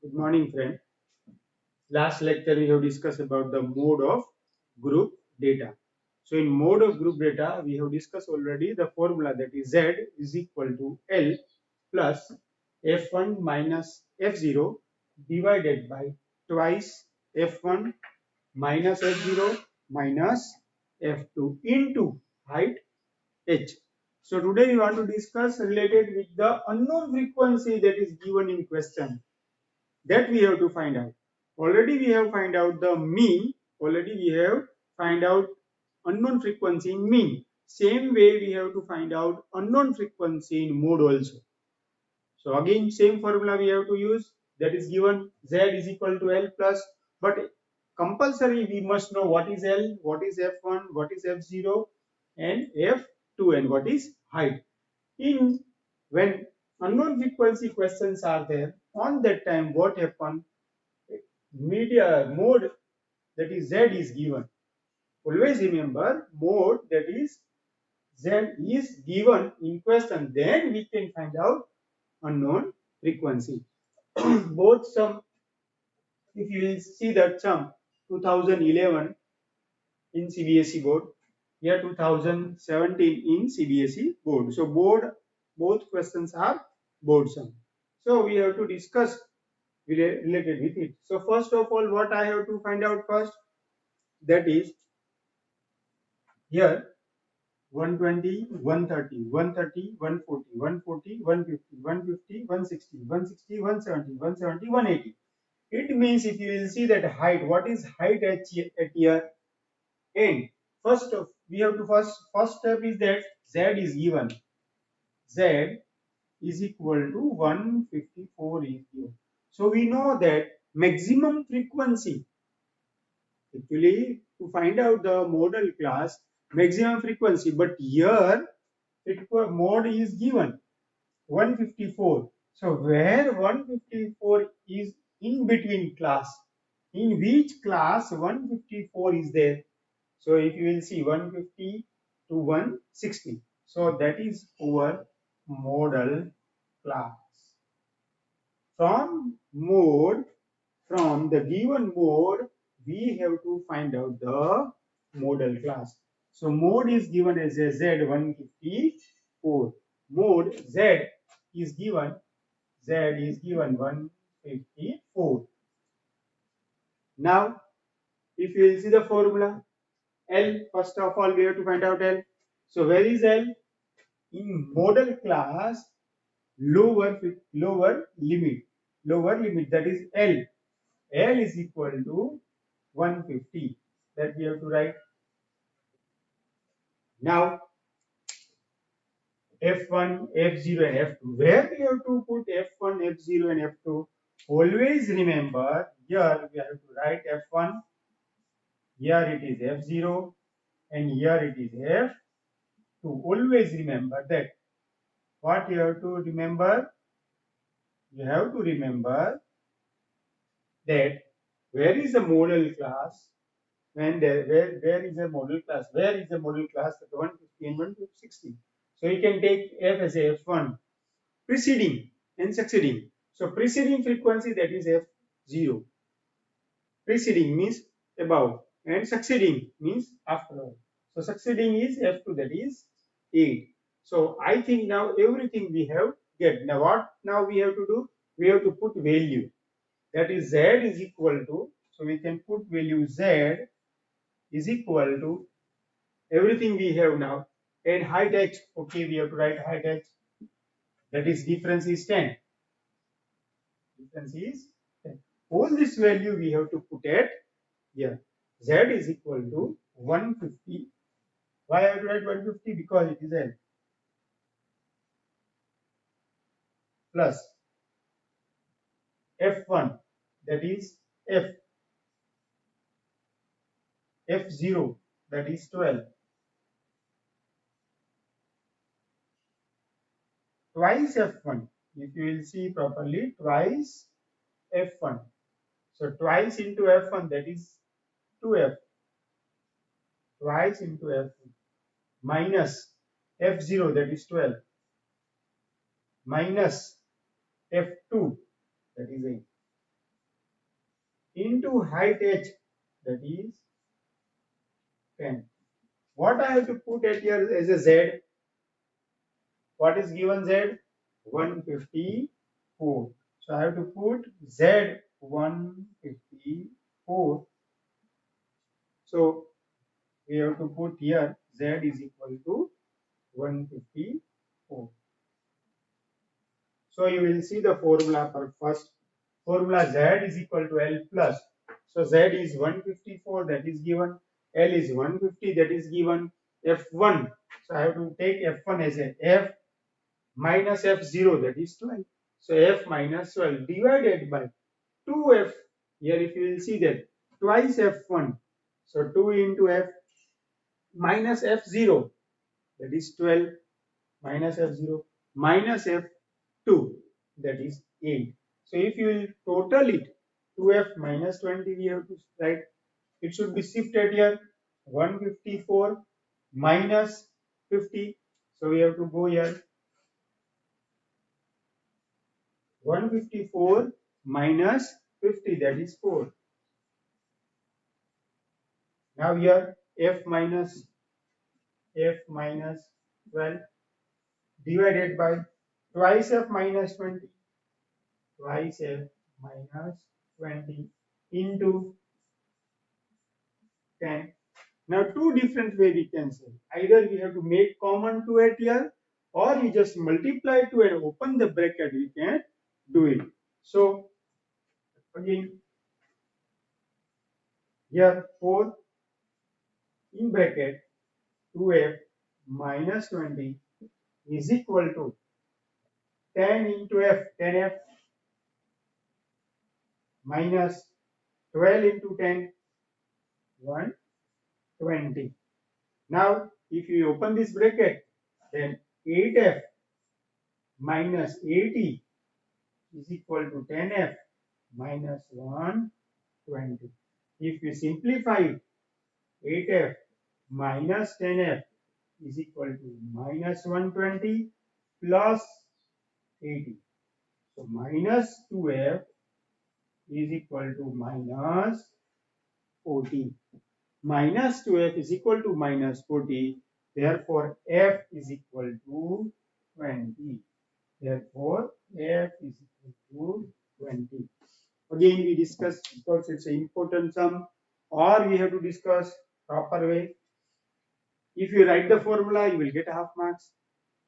Good morning, friend. Last lecture we have discussed about the mode of group data. So in mode of group data, we have discussed already the formula, that is Z is equal to L plus F1 minus F0 divided by twice F1 minus F0 minus F2 into height H. So today we want to discuss related with the unknown frequency that is given in question, that we have to find out. Already we have find out the mean. Already we have find out unknown frequency in mean. Same way we have to find out unknown frequency in mode also. So again same formula we have to use, that is given Z is equal to L plus, but compulsory we must know what is L, what is F1, what is F0 and F2 and what is height. In when unknown frequency questions are there, on that time what happen, media mode, that is Z is given. Always remember mode, that is Z is given in question, then we can find out unknown frequency. Both sum, if you will see that sum 2011 in CBSE board, here 2017 in CBSE board. So both questions are board sum. So we have to discuss related with it. So first of all, what I have to find out first, that is here 120, 130, 130, 140, 140, 150, 150, 160, 160, 170, 170, 180. It means if you will see that height, what is height at here end? First of we have to first step is that Z is given. Z is equal to 154 is given. So we know that maximum frequency, actually to find out the modal class maximum frequency, but here mode is given 154. So where 154 is in between class, in which class 154 is there? So if you will see 150 to 160, so that is our modal class. From mode, from the given mode, we have to find out the modal class. So mode is given as a Z154. Mode Z is given 154. Now, if you will see the formula, L, first of all we have to find out L. So where is L? In modal class, lower limit, that is L. L is equal to 150. That we have to write. Now F1, F0 and F2. Where we have to put F1, F0 and F2? Always remember, here we have to write F1, here it is F0 and here it is F2. Always remember that. What you have to remember? You have to remember that where is the modal class? When there, where is the modal class? Where is the modal class? 150 and 160. So you can take F as a F1, preceding and succeeding. So preceding frequency, that is F0. Preceding means above and succeeding means after. So succeeding is F2, that is 8. So I think now everything we have get. Now what now we have to do? We have to put value. That is Z is equal to, so we can put value Z is equal to everything we have now, and height H. Okay, we have to write height H. That is difference is 10. Difference is 10. All this value we have to put at here. Z is equal to 150. Why I have to write 150? Because it is L. Plus F1, that is F. F0, that is 12. Twice F1. If you will see properly, twice F1. So twice into F1, that is 2F. Twice into F1 minus F0, that is 12, minus F2, that is 8. into height h, that is 10. What I have to put at here as a z? What is given z? 154. So I have to put z 154. So we have to put here z is equal to 154. So you will see the formula for first formula z is equal to L plus. So z is 154, that is given. L is 150, that is given. F1. So I have to take F1 as a F minus F0, that is 12. So F minus 12 divided by 2F. Here if you will see that twice F1. So 2 into F minus F0, that is 12, minus F0 minus F2, that is 8. So if you will total it, 2F minus 20 we have to write. It should be shifted here. 154 minus 50. So we have to go here. 154 minus 50, that is 4. Now here F minus 12 divided by twice F minus 20. Twice F minus 20 into 10. Now two different way we can say. Either we have to make common 2 at here, or you just multiply 2 and open the bracket, we can do it. So again here 4 in bracket 2f minus 20 is equal to 10 into f, 10f minus 12 into 10, 120. Now if you open this bracket, then 8f minus 80 is equal to 10f minus 120. If you simplify, 8f minus 10f is equal to minus 120 plus 80. So minus 2f is equal to minus 40. Minus 2f is equal to minus 40. Therefore, f is equal to 20. Therefore, f is equal to 20. Again, we discuss because it's an important sum, or we have to discuss proper way. If you write the formula, you will get half marks.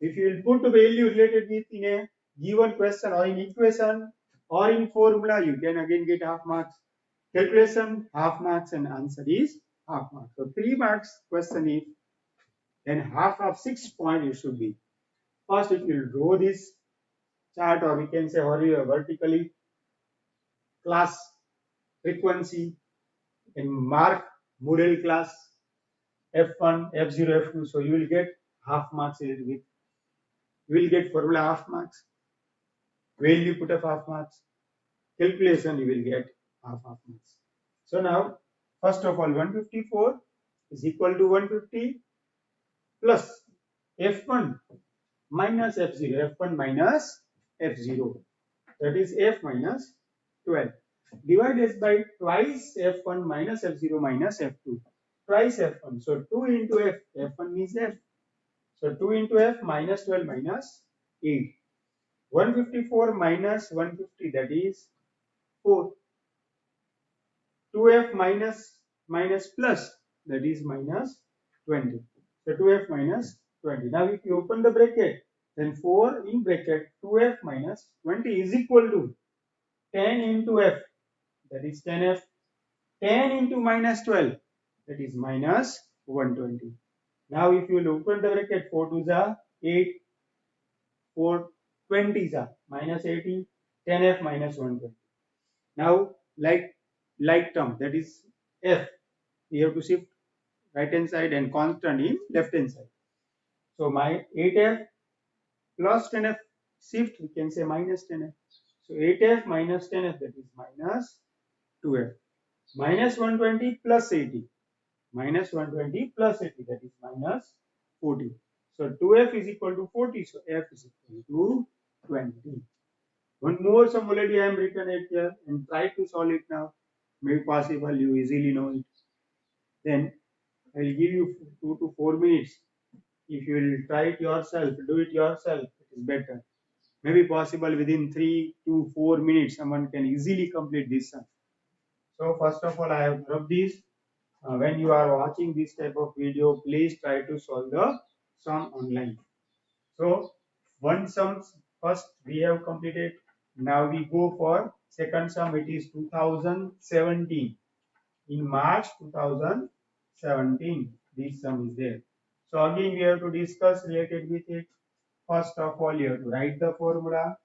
If you will put a value related with in a given question or in equation or in formula, you can again get half marks. Calculation, half marks, and answer is half marks. So 3 marks question is, then half of 6 points it should be. First, if you draw this chart, or we can say vertically, class frequency, and mark model class F1, F0, F2. So you will get half marks with, you will get formula half marks. Value put up half marks. Calculation you will get half marks. So now, first of all, 154 is equal to 150 plus F1 minus F0, F1 minus F0, that is F minus 12, divided by twice F1 minus F0 minus F2, twice F1. So 2 into F, F1 means F. So 2 into F minus 12 minus 8. 154 minus 150, that is 4. 2f minus plus, that is minus 20. So 2f minus 20. Now if you open the bracket, then 4 in bracket 2f minus 20 is equal to 10 into f, that is 10f. 10 into minus 12, that is minus 120. Now if you will open the bracket, 4 2s are 8, 4 20s are minus 80, 10f minus 120. Now like term, that is f, we have to shift right hand side and constant in left hand side. So my 8f plus 10f shift, we can say minus 10f. So 8f minus 10f, that is minus 2f. Minus 120 plus 80. Minus 120 plus 80, that is minus 40. So 2f is equal to 40. So f is equal to 20. One more sum already I am written it here and try to solve it now. Maybe possible you easily know it. Then I will give you 2 to 4 minutes. If you will try it yourself, do it yourself, it is better. Maybe possible within 3 to 4 minutes someone can easily complete this sum. So first of all I have rubbed this. When you are watching this type of video, please try to solve the sum online. So one sum first we have completed. Now we go for second sum. It is 2017. In March 2017, this sum is there. So again we have to discuss related with it. First of all, you have to write the formula.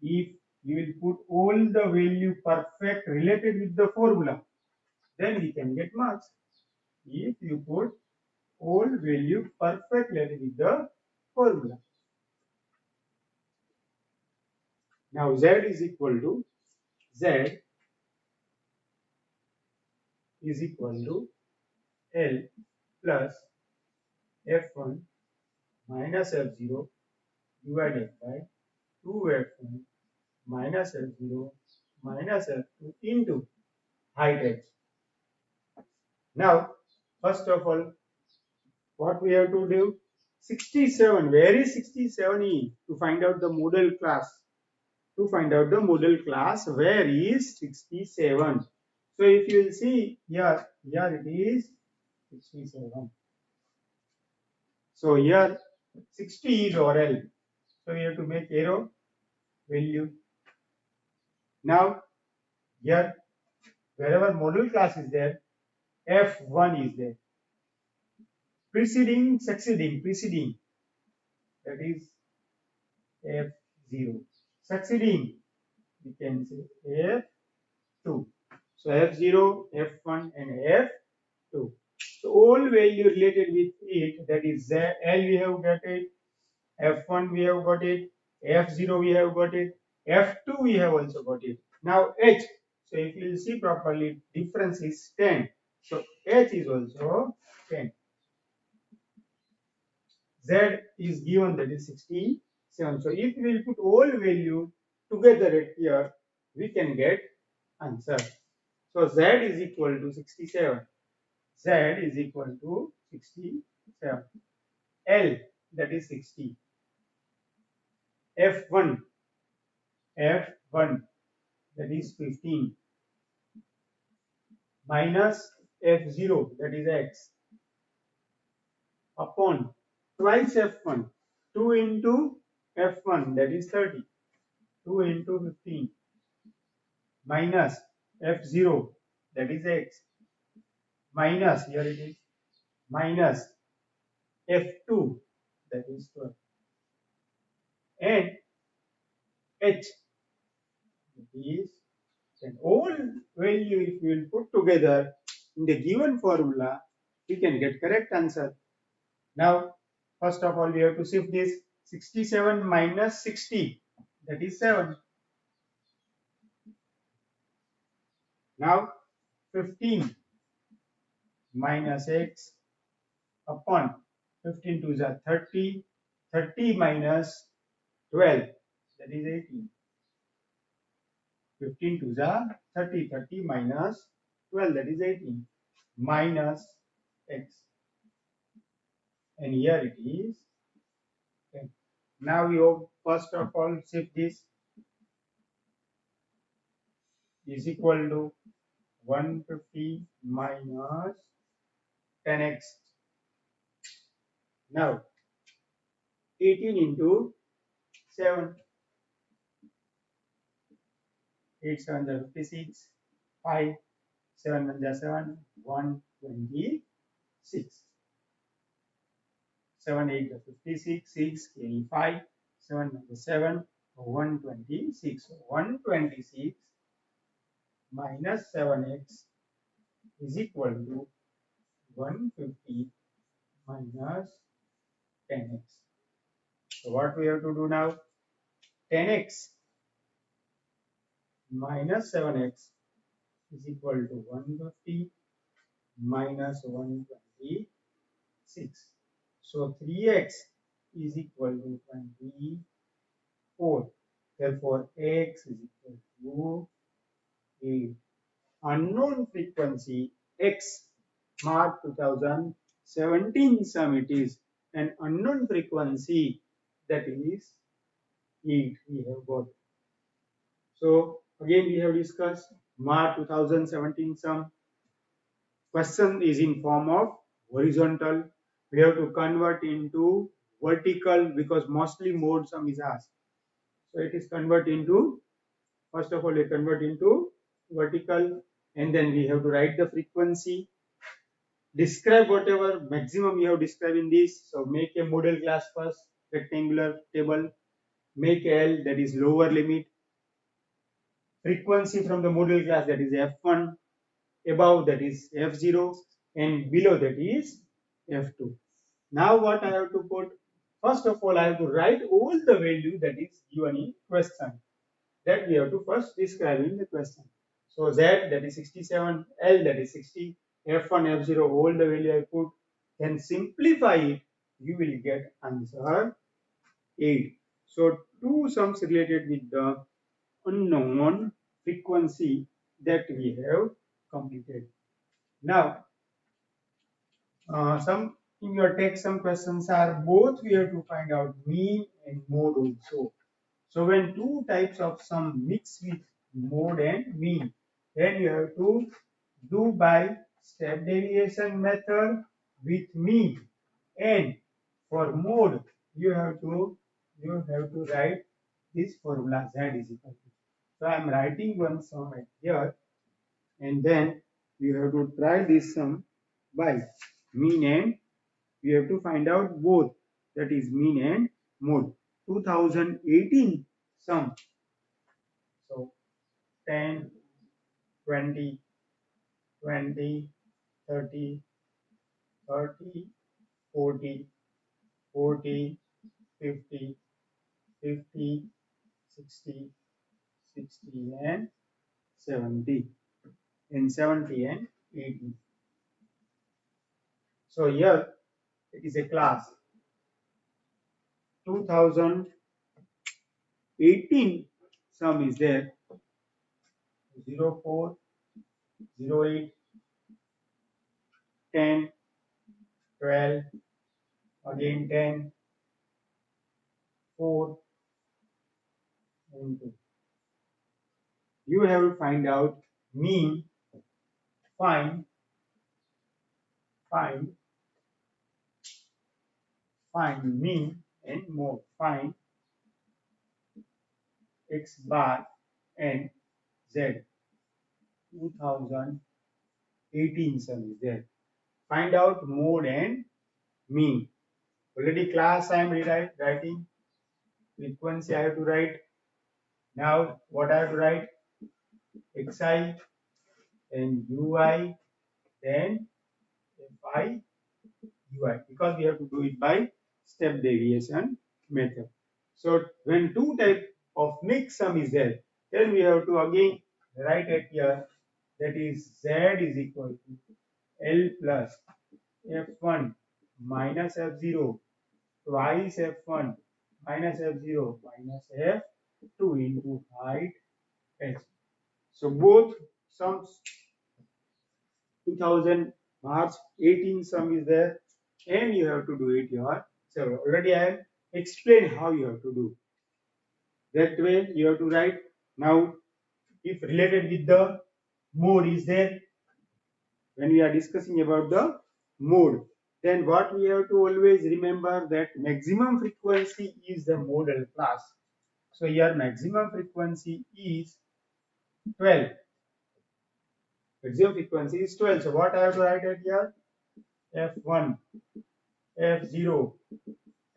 If you will put all the value perfect related with the formula, then we can get marks. If you put all value perfect related with the formula. Now z is equal to L plus f1 minus f0 divided by 2f1 minus f0 minus f2 into height h. Now, first of all, what we have to do? 67. Where is 67 is? To find out the model class. To find out the model class, where is 67? So if you will see here it is 67. So here 60 is oral. So we have to make arrow value. Now here wherever model class is there, F1 is there. Preceding, succeeding, preceding, that is F0. Succeeding, we can say F2. So F0, F1 and F2. So all value related with it, that is L we have got it, F1 we have got it, F0 we have got it, F2 we have also got it. Now H. So if you will see properly, difference is 10. So H is also 10. Z is given, that is 67. So if we will put all value together here, we can get answer. So Z is equal to 67. Z is equal to 67. L, that is 60. F1, that is 15. Minus F0, that is X. Upon twice F1. 2 into F1, that is 30. 2 into 15. Minus F0, that is X. Minus, here it is, minus F2, that is 12. And H, that is, and all value if we will put together in the given formula, we can get correct answer. Now, first of all, we have to shift this. 67 minus 60, that is 7. Now, 15 minus x upon 15 to the 30. 30 minus 12, that is 18. 15 to the 30. 30 minus 12, that is 18. Minus x. And here it is 10. Now you first of all shift this is equal to 150 minus 10x. Now 18 into 7. 8 7 is 56. 5 7 1 is 7. 126. 7 8 is 56. 6 5. 7 1 is 7. 126. 126 minus 7x is equal to 150 minus 10x. So what we have to do now? 10x minus 7x is equal to 150 minus 126. So 3x is equal to 24. Therefore, x is equal to 8. unknown frequency X March 2017 sum it is an unknown frequency, that is 8 we have got. So again we have discussed March 2017 sum. Question is in form of horizontal. We have to convert into vertical because mostly mode sum is asked. So it is convert into, first of all we convert into vertical, and then we have to write the frequency. Describe whatever maximum you have described in this. So make a model class first, rectangular table. Make L, that is lower limit. Frequency from the model class, that is F1. Above, that is F0, and below, that is F2. Now what I have to put? First of all, I have to write all the value that is given in question. That we have to first describe in the question. So Z, that is 67, L, that is 60, F1, F0, all the value I put. Then simplify it, you will get answer 8. So two sums related with the unknown frequency that we have completed. Now, some in your text, some questions are both we have to find out mean and mode also. So when two types of sum mix with mode and mean, then you have to do by step deviation method with mean, and for mode you have to write this formula Z is equal to. So I am writing one sum right here, and then you have to try this sum by mean, and we have to find out both, that is mean and mode. 2018 sum. So 10, 20, 20, 30, 30, 40, 40, 50, 50, 60, 60 and 70, and 70 and 80. So here it is a class. 2018 sum is there. 04, 08, 10, 12, again 10, 4, and 2. You have to find out mean, find mean and mode. Find X bar and Z. 2018 sum is there. Find out mode and mean. Already class I am writing. Frequency I have to write. Now what I have to write? Xi and Ui, then Fi Ui, because we have to do it by step deviation method. So when two type of mix sum is there, then we have to again write it here, that is Z is equal to L plus F1 minus F0 twice F1 minus F0 minus F2 into height H. So both sums 2000 March 18 sum is there, and you have to do it yourself. Already I have explained how you have to do. That way you have to write. Now if related with the mode is there, when we are discussing about the mode, then what we have to always remember, that maximum frequency is the modal class. So here maximum frequency is 12. Maximum frequency is 12. So what I have to write it here? F1, F0,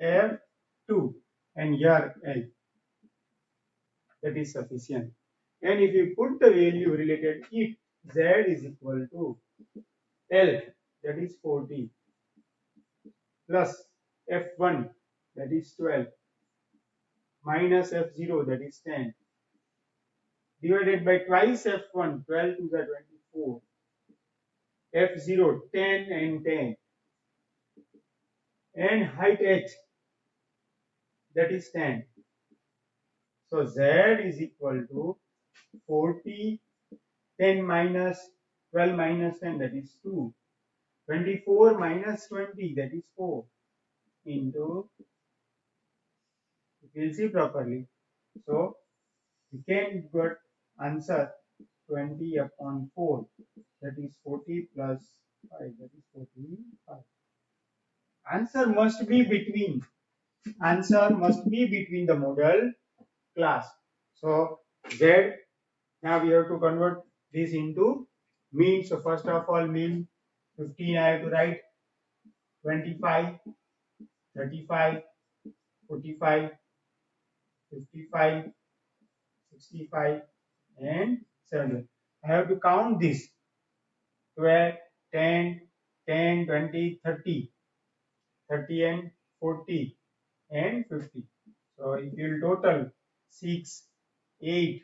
F2, and here L. That is sufficient. And if you put the value related, if Z is equal to L, that is 40, plus F1, that is 12, minus F0, that is 10, divided by twice F1, 12 to the 24, F0, 10 and 10, and height H, that is 10. So Z is equal to 40 10 minus 12 minus 10, that is 2. 24 minus 20, that is 4. Into, you will see properly. So, we can get answer 20 upon 4, that is 40 plus 5, that is 45. Answer must be between the model class. So Z, now we have to convert this into mean. So first of all, mean 15 I have to write, 25, 35, 45, 55, 65 and 70. I have to count this 12, 10, 10, 20, 30, 30 and 40 and 50. So if you will total 6, 8,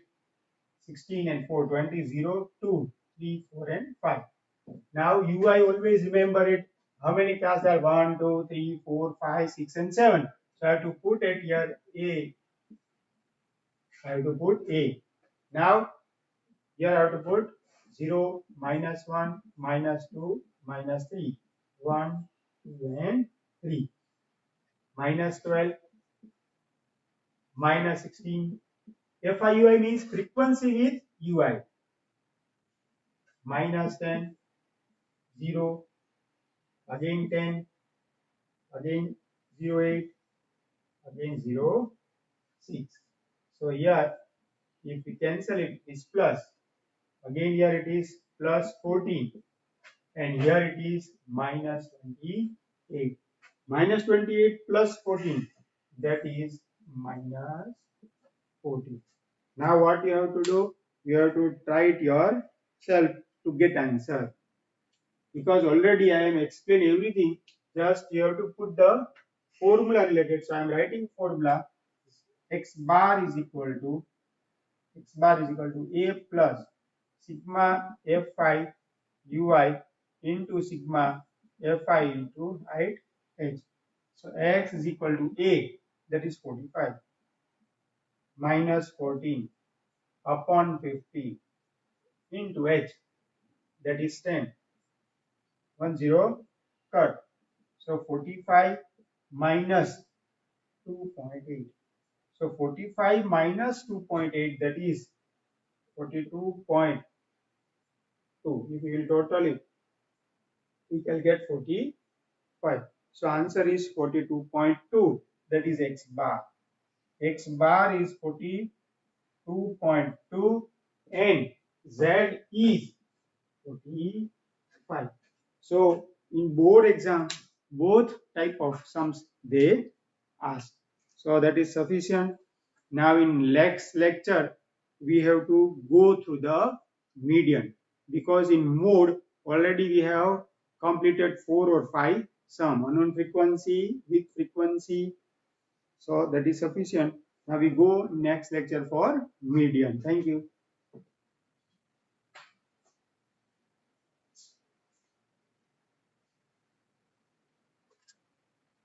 16 and 4, 20, 0, 2, 3, 4 and 5. Now UI always remember it. How many classes are 1, 2, 3, 4, 5, 6 and 7. So I have to put it here A. I have to put A. Now here I have to put 0, minus 1, minus 2, minus 3. 1, 2 and 3. Minus 12, minus 16. FIUI means frequency with UI. Minus 10, 0, again 10, again 0, 8, again 0, 6. So here, if we cancel it, it is plus. Again here it is plus 14. And here it is minus 28. Minus 28 plus 14. That is minus 14. Now what you have to do? You have to try it yourself to get answer. Because already I am explaining everything, just you have to put the formula related. So I am writing formula. X bar is equal to A plus sigma Fi ui into sigma Fi into height h. So X is equal to A, that is 45, minus 14 upon 50 into h, that is 10. 1 0 cut. So 45 minus 2.8. So 45 minus 2.8, that is 42.2. If we will total it, we can get 45. So answer is 42.2. That is X bar. X bar is 42.2 and Z is 45. So in board exam, both type of sums they ask. So that is sufficient. Now in next lecture, we have to go through the median, because in mode already we have completed 4 or 5 sum, unknown frequency with frequency. So that is sufficient. Now we go next lecture for median. Thank you.